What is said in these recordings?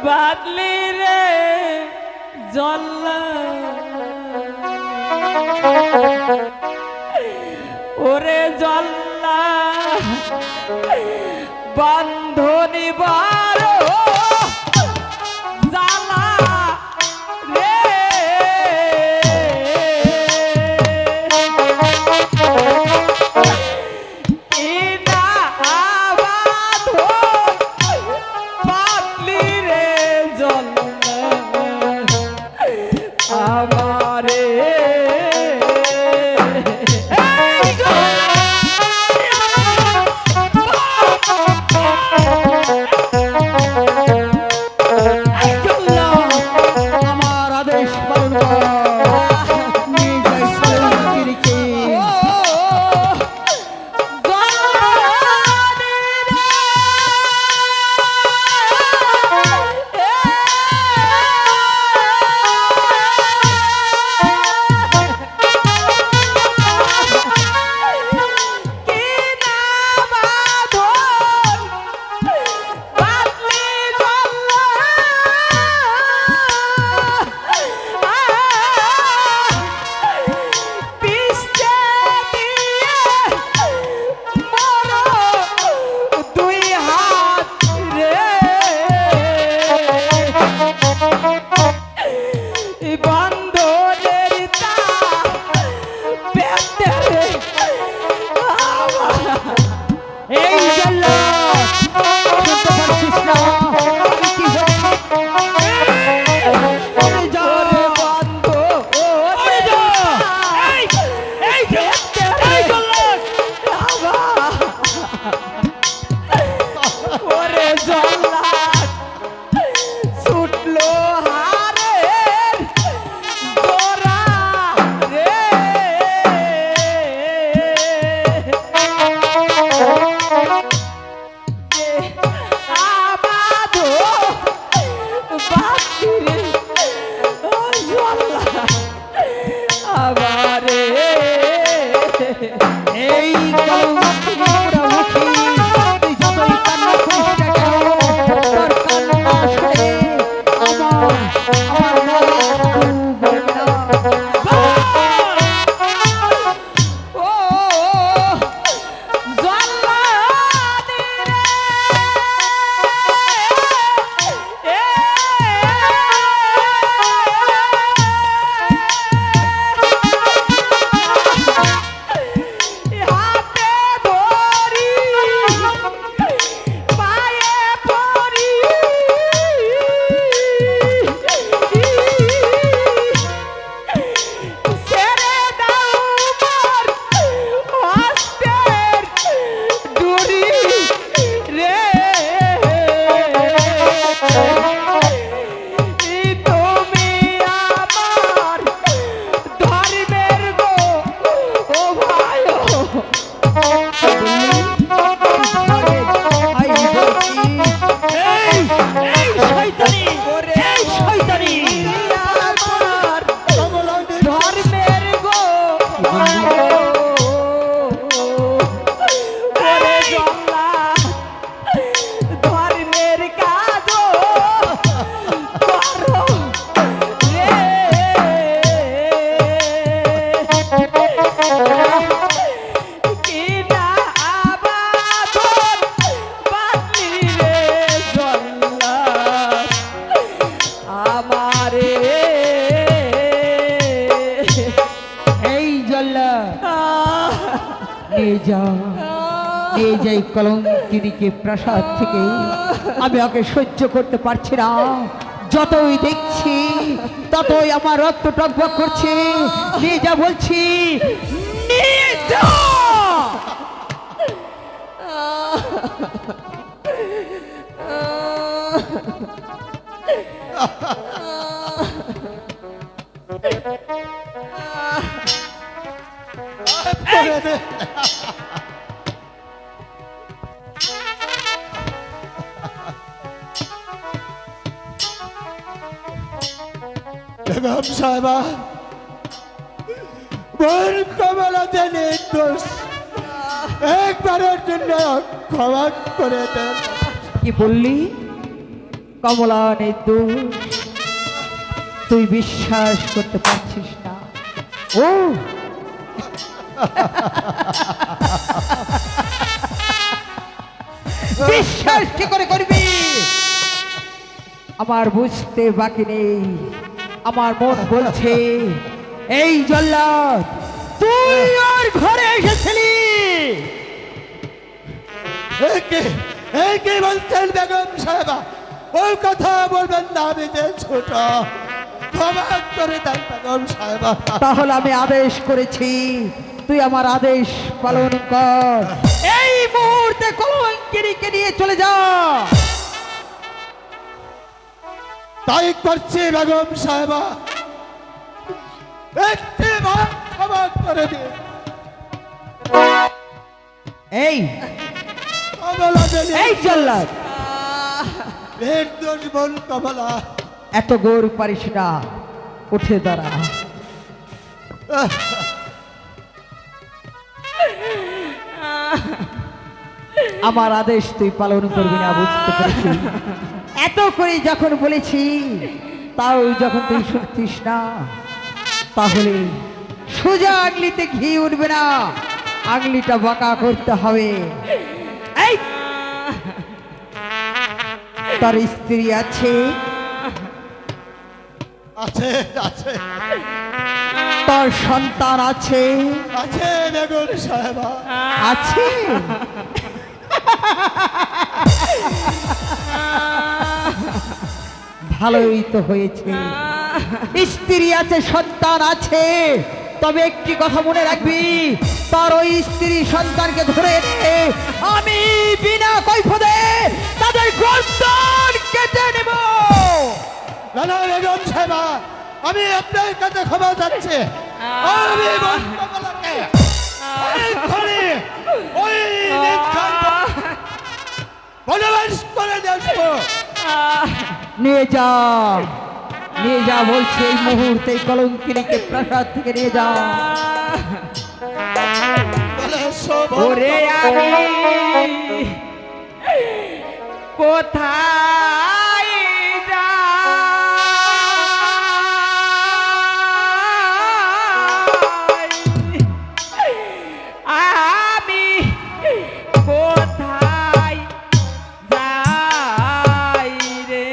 বাদলি রে জল্লা ওরে জল্লা বান্ধনি বারো জালা রে ইনা বাঁধো বাদলি রে জল্লা আমারে এই যে কলঙ্কিনীকে প্রাসাদ থেকে আমি ওকে সহ্য করতে পারছি না। যতই দেখছি ততই আমার রক্ত টকবক করছে। নিয়ে যা বলছি, নিয়ে যা। বেগম সাহেবা, মোর কমলাতে নির্দোষ, একবারের জন্য ক্ষমা করে দেন। কি বললি? কমলা নির্দোষ, তুই বিশ্বাস করতে পারছিস না। ও বিশ্বাস কি করে করবি? আমার বুঝতে বাকি নেই, আমার মন বলছে এই জল্লাদ তুই ওর ঘরে এসেছিলি। কি বলছেন বেগম সাহেবা? ওই কথা বলবেন না, আমি যে ছোট, ক্ষমা করে দেন বেগম সাহেবা। তাহলে আমি আদেশ করেছি, তুই আমার আদেশ পালন কর। এই মুহূর্তে কলঙ্কিনীকে নিয়ে চলে যা। তাই করছি বেগম সাহেবা, একটি বার ক্ষমা করে দিন। এই কমলা দেবী, এই জল্লাদ, নির্দোষ বোন কমলা, এত গোর পারিস না, উঠে দাঁড়া। আমার আদেশ তুই পালন করবি না, বুঝতে পেরেছি। এত করে যখন বলেছি, তাও যখন তুই শুনতিস না, তাহলে সোজা আঙলিতে ঘি উঠবে না, আঙলিটা বাঁকা করতে হবে। এই তার স্ত্রী আছে, আছে আছে তার সন্তান আছে, আছে বেগম সাহেবা, আছে। ভালোই তো হয়েছে, স্ত্রী আছে, সন্তান আছে, তবে একটি কথা মনে রাখবি, তার ওই স্ত্রী সন্তানকে ধরে এনে আমি বিনা কৈফিয়তে তাদের গর্দান কেটে নেব। না না বেগম সাহেবা, আমি আপনার কাছে ক্ষমা চাচ্ছি। আমি বোন কমলাকে এক্ষুনি ওই বনবাস করে দিয়ে আসবো। নিয়ে যা, নিয়ে যা বলছে, এই মুহূর্তে কলঙ্কিনীকে প্রাসাদ থেকে নিয়ে যা। বলে শোভ ওরে আমি কোথায় যাই, আমি কোথায় যাই রে।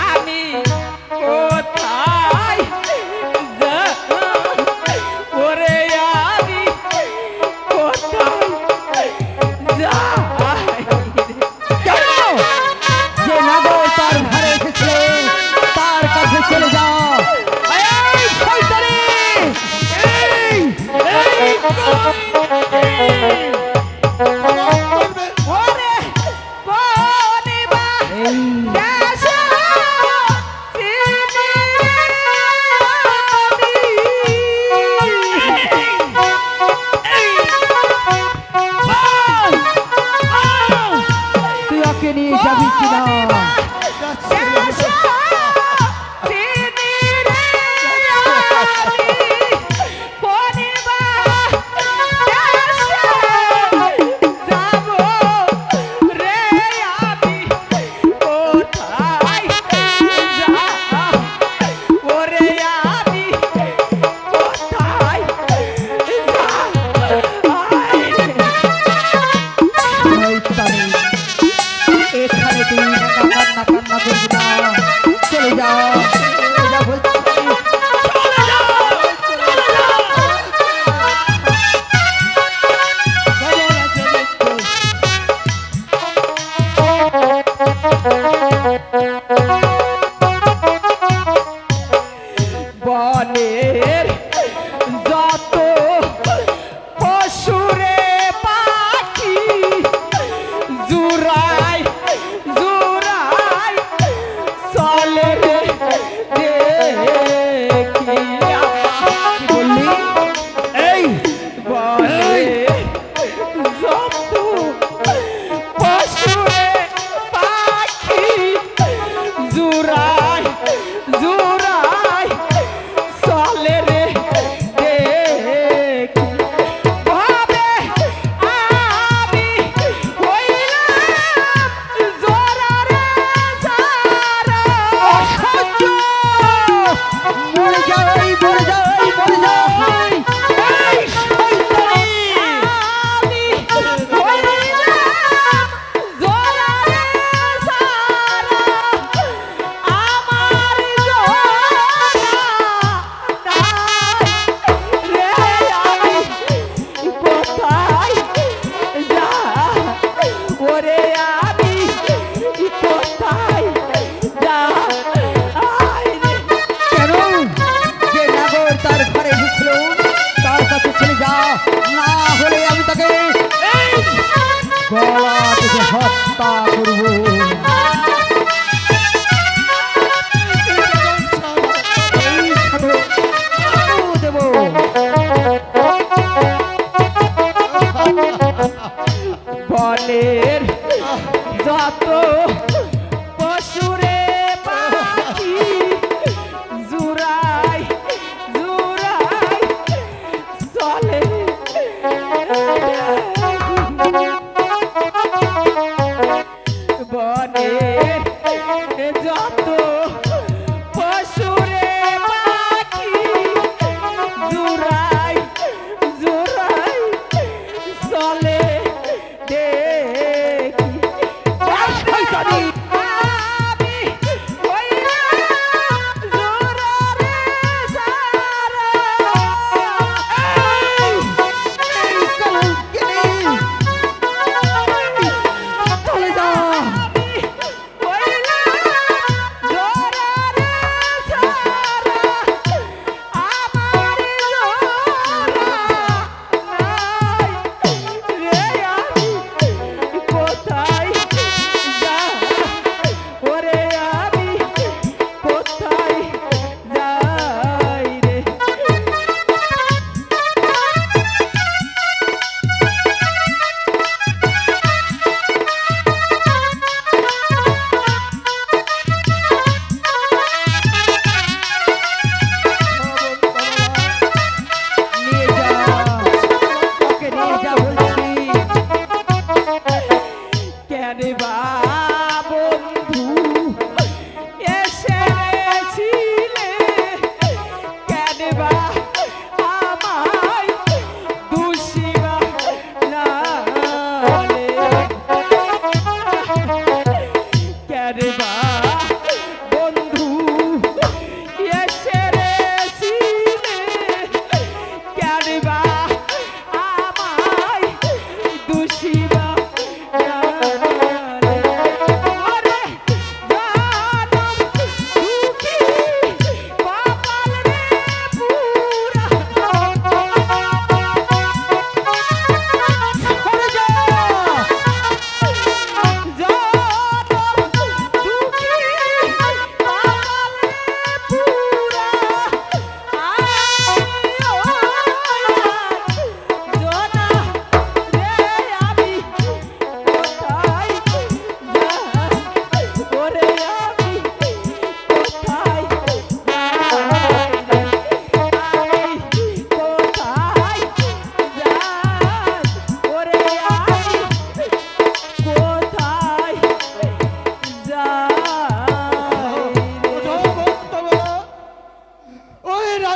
আমি কোথায় যাই, ওরে আমি কোথায় যাই। কেন? যে নগর তার ঘরে এসেছে তার কাছে চলে যা। এই শয়তানি! এই! এই! করবেন। ওরে বনিবা এই! দেশে চিনি তুই ওকে নিয়ে যাবি কিনা? যাচ্ছি। শয়তানি! এখানে তুই কান্না কান্না করবি না, চলে যা, চলে যা বলছি। বনের যত পশুরে পাখি জুরাই জুরাই চলে রে দেখিয়া। কি বললি? এই! বনের যত পশুরে পাখি জুরাই জুরাই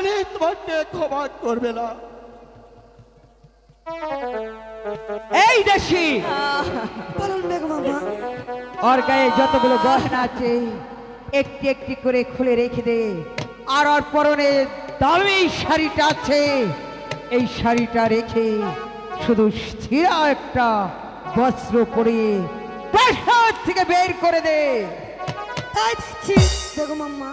রানী তোমাকে ক্ষমা করবে না। এই দেশি বলুন বেগম আম্মা। ওর গায়ে যতগুলো গহনা আছে একটি একটি করে খুলে রেখে দে। আর ওর পরনে দামি শাড়িটা আছে, এই শাড়িটা রেখে শুধু স্থিরা একটা বস্ত্র পরিয়ে প্রাসাদ থেকে বের করে দে। তাই দিচ্ছি বেগম আম্মা।